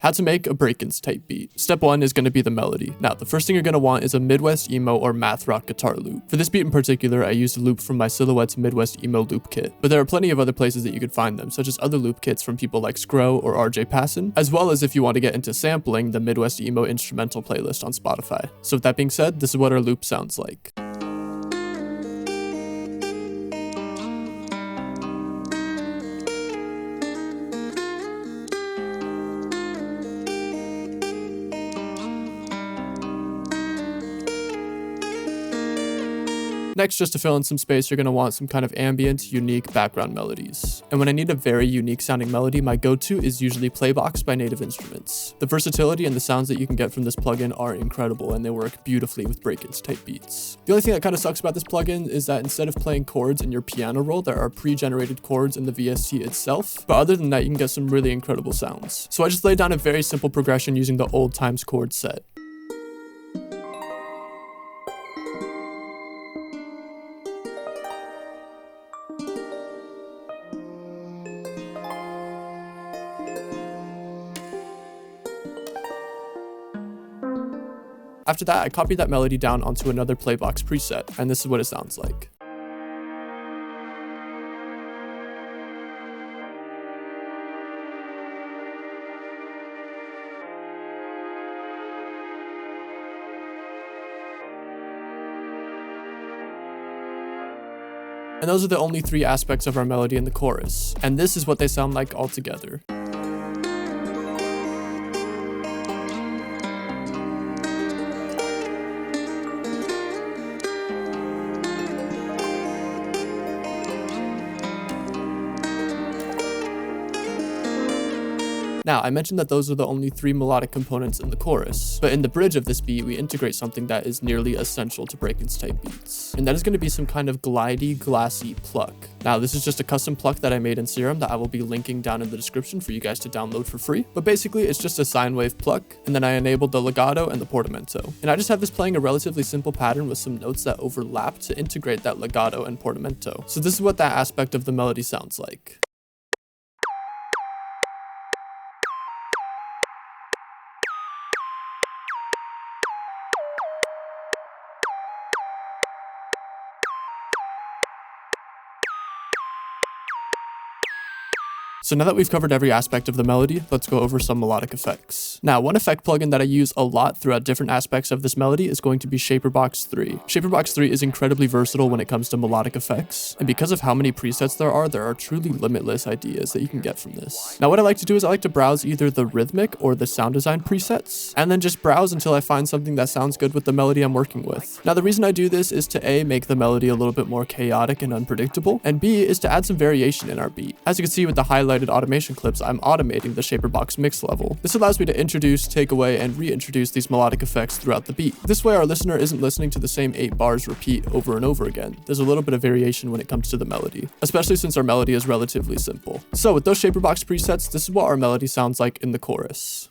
How to make a Brakence type beat. Step 1 is going to be the melody. Now, the first thing you're going to want is a Midwest emo or math rock guitar loop. For this beat in particular, I used a loop from my Silhouette's Midwest emo loop kit, but there are plenty of other places that you could find them, such as other loop kits from people like Scro or RJ Pasin, as well as if you want to get into sampling, the Midwest emo instrumental playlist on Spotify. So with that being said, this is what our loop sounds like. Next, just to fill in some space, you're going to want some kind of ambient, unique background melodies. And when I need a very unique sounding melody, my go-to is usually Playbox by Native Instruments. The versatility and the sounds that you can get from this plugin are incredible, and they work beautifully with Brakence type beats. The only thing that kind of sucks about this plugin is that instead of playing chords in your piano roll, there are pre-generated chords in the VST itself. But other than that, you can get some really incredible sounds. So I just laid down a very simple progression using the old times chord set. After that, I copied that melody down onto another Playbox preset, and this is what it sounds like. And those are the only 3 aspects of our melody in the chorus, and this is what they sound like all together. Now, I mentioned that those are the only 3 melodic components in the chorus, but in the bridge of this beat, we integrate something that is nearly essential to Brakence type beats, and that is going to be some kind of glidey, glassy pluck. Now, this is just a custom pluck that I made in Serum that I will be linking down in the description for you guys to download for free, but basically it's just a sine wave pluck, and then I enabled the legato and the portamento. And I just have this playing a relatively simple pattern with some notes that overlap to integrate that legato and portamento. So this is what that aspect of the melody sounds like. So now that we've covered every aspect of the melody, let's go over some melodic effects. Now, one effect plugin that I use a lot throughout different aspects of this melody is going to be Shaperbox 3. Shaperbox 3 is incredibly versatile when it comes to melodic effects, and because of how many presets there are truly limitless ideas that you can get from this. Now, what I like to do is I like to browse either the rhythmic or the sound design presets, and then just browse until I find something that sounds good with the melody I'm working with. Now, the reason I do this is to A, make the melody a little bit more chaotic and unpredictable, and B, is to add some variation in our beat. As you can see with the highlighted automation clips, I'm automating the Shaperbox mix level. This allows me to introduce, take away, and reintroduce these melodic effects throughout the beat. This way our listener isn't listening to the same 8 bars repeat over and over again. There's a little bit of variation when it comes to the melody, especially since our melody is relatively simple. So with those Shaperbox presets, this is what our melody sounds like in the chorus.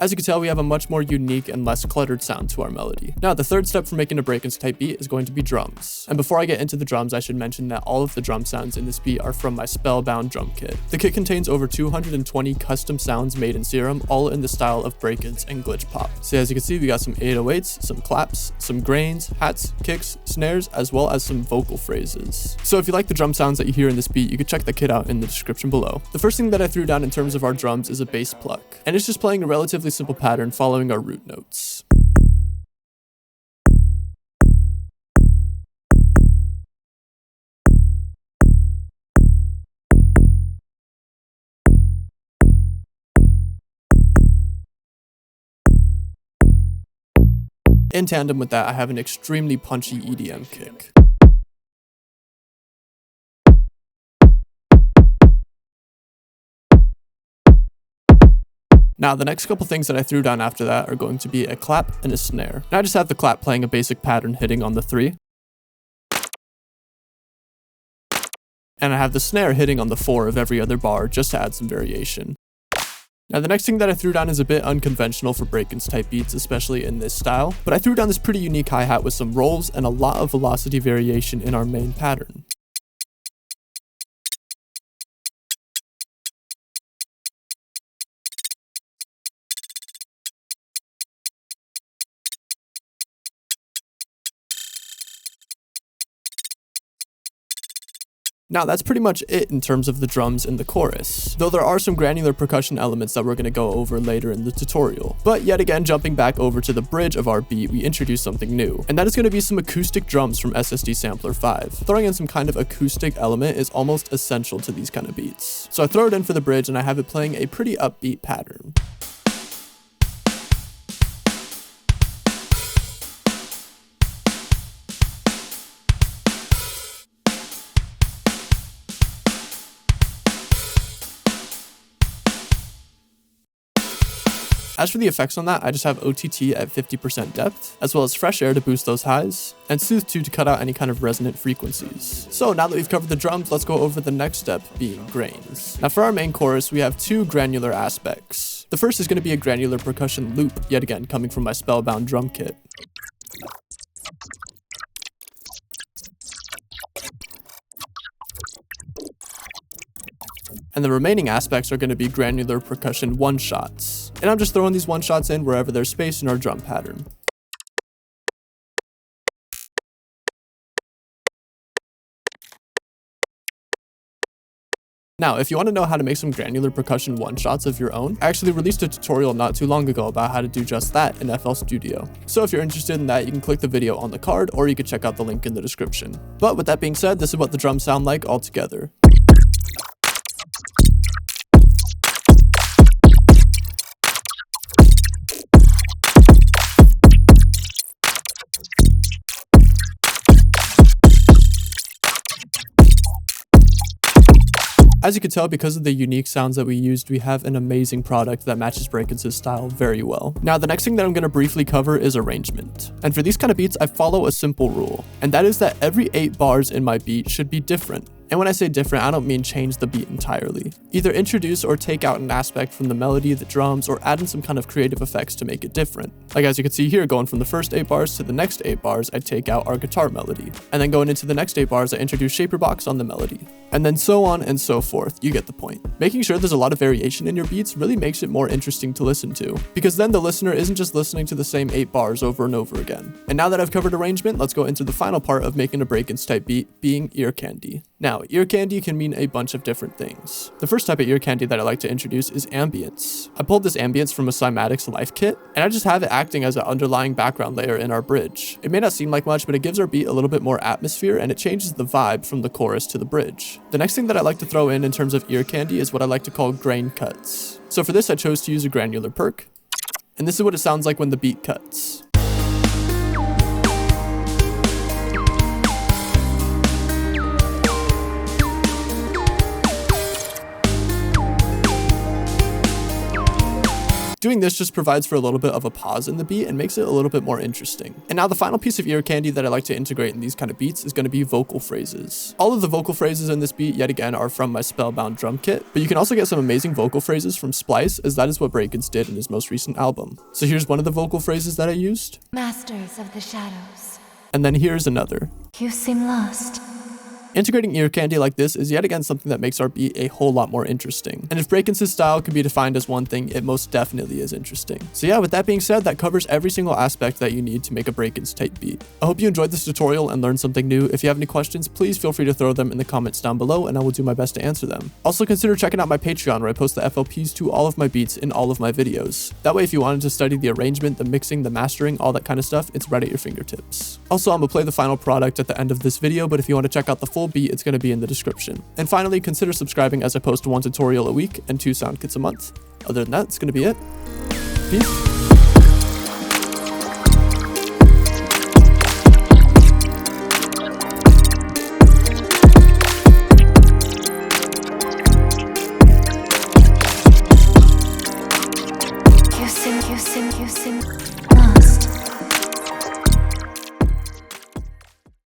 As you can tell, we have a much more unique and less cluttered sound to our melody. Now, the third step for making a Brakence type beat is going to be drums. And before I get into the drums, I should mention that all of the drum sounds in this beat are from my Spellbound drum kit. The kit contains over 220 custom sounds made in Serum, all in the style of Brakence and glitch pop. So as you can see, we got some 808s, some claps, some grains, hats, kicks, snares, as well as some vocal phrases. So if you like the drum sounds that you hear in this beat, you can check the kit out in the description below. The first thing that I threw down in terms of our drums is a bass pluck, and it's just playing a relatively simple pattern following our root notes. In tandem with that, I have an extremely punchy EDM kick. Now, the next couple things that I threw down after that are going to be a clap and a snare. Now I just have the clap playing a basic pattern hitting on the 3. And I have the snare hitting on the 4 of every other bar just to add some variation. Now the next thing that I threw down is a bit unconventional for Brakence type beats, especially in this style, but I threw down this pretty unique hi-hat with some rolls and a lot of velocity variation in our main pattern. Now that's pretty much it in terms of the drums in the chorus, though there are some granular percussion elements that we're going to go over later in the tutorial. But yet again, jumping back over to the bridge of our beat, we introduced something new, and that is going to be some acoustic drums from SSD Sampler 5. Throwing in some kind of acoustic element is almost essential to these kind of beats. So I throw it in for the bridge and I have it playing a pretty upbeat pattern. As for the effects on that, I just have OTT at 50% depth, as well as fresh air to boost those highs, and Soothe 2 to cut out any kind of resonant frequencies. So now that we've covered the drums, let's go over the next step, being grains. Now for our main chorus, we have two granular aspects. The first is going to be a granular percussion loop, yet again coming from my Spellbound drum kit. And the remaining aspects are going to be granular percussion one-shots. And I'm just throwing these one-shots in wherever there's space in our drum pattern. Now, if you want to know how to make some granular percussion one-shots of your own, I actually released a tutorial not too long ago about how to do just that in FL Studio. So if you're interested in that, you can click the video on the card, or you can check out the link in the description. But with that being said, this is what the drums sound like all together. As you can tell, because of the unique sounds that we used, we have an amazing product that matches Brakence's style very well. Now, the next thing that I'm going to briefly cover is arrangement. And for these kind of beats, I follow a simple rule, and that is that every 8 bars in my beat should be different. And when I say different, I don't mean change the beat entirely. Either introduce or take out an aspect from the melody, the drums, or add in some kind of creative effects to make it different. Like as you can see here, going from the first 8 bars to the next 8 bars, I take out our guitar melody. And then going into the next 8 bars, I introduce shaper box on the melody. And then so on and so forth, you get the point. Making sure there's a lot of variation in your beats really makes it more interesting to listen to, because then the listener isn't just listening to the same 8 bars over and over again. And now that I've covered arrangement, let's go into the final part of making a Brakence type beat, being ear candy. Now, ear candy can mean a bunch of different things. The first type of ear candy that I like to introduce is ambience. I pulled this ambience from a Cymatics Life kit, and I just have it acting as an underlying background layer in our bridge. It may not seem like much, but it gives our beat a little bit more atmosphere, and it changes the vibe from the chorus to the bridge. The next thing that I like to throw in terms of ear candy is what I like to call grain cuts. So for this, I chose to use a granular perk, and this is what it sounds like when the beat cuts. Doing this just provides for a little bit of a pause in the beat and makes it a little bit more interesting. And now the final piece of ear candy that I like to integrate in these kind of beats is going to be vocal phrases. All of the vocal phrases in this beat, yet again, are from my Spellbound drum kit, but you can also get some amazing vocal phrases from Splice, as that is what Brakence did in his most recent album. So here's one of the vocal phrases that I used. Masters of the shadows. And then here's another. You seem lost. Integrating ear candy like this is yet again something that makes our beat a whole lot more interesting. And if Brakence's style can be defined as one thing, it most definitely is interesting. So yeah, with that being said, that covers every single aspect that you need to make a Brakence type beat. I hope you enjoyed this tutorial and learned something new. If you have any questions, please feel free to throw them in the comments down below and I will do my best to answer them. Also consider checking out my Patreon, where I post the FLPs to all of my beats in all of my videos. That way, if you wanted to study the arrangement, the mixing, the mastering, all that kind of stuff, it's right at your fingertips. Also, I'm gonna play the final product at the end of this video, but if you want to check out the full beat, it's gonna be in the description. And finally, consider subscribing, as I post 1 tutorial a week and 2 sound kits a month. Other than that, it's gonna be it. Peace. You sing.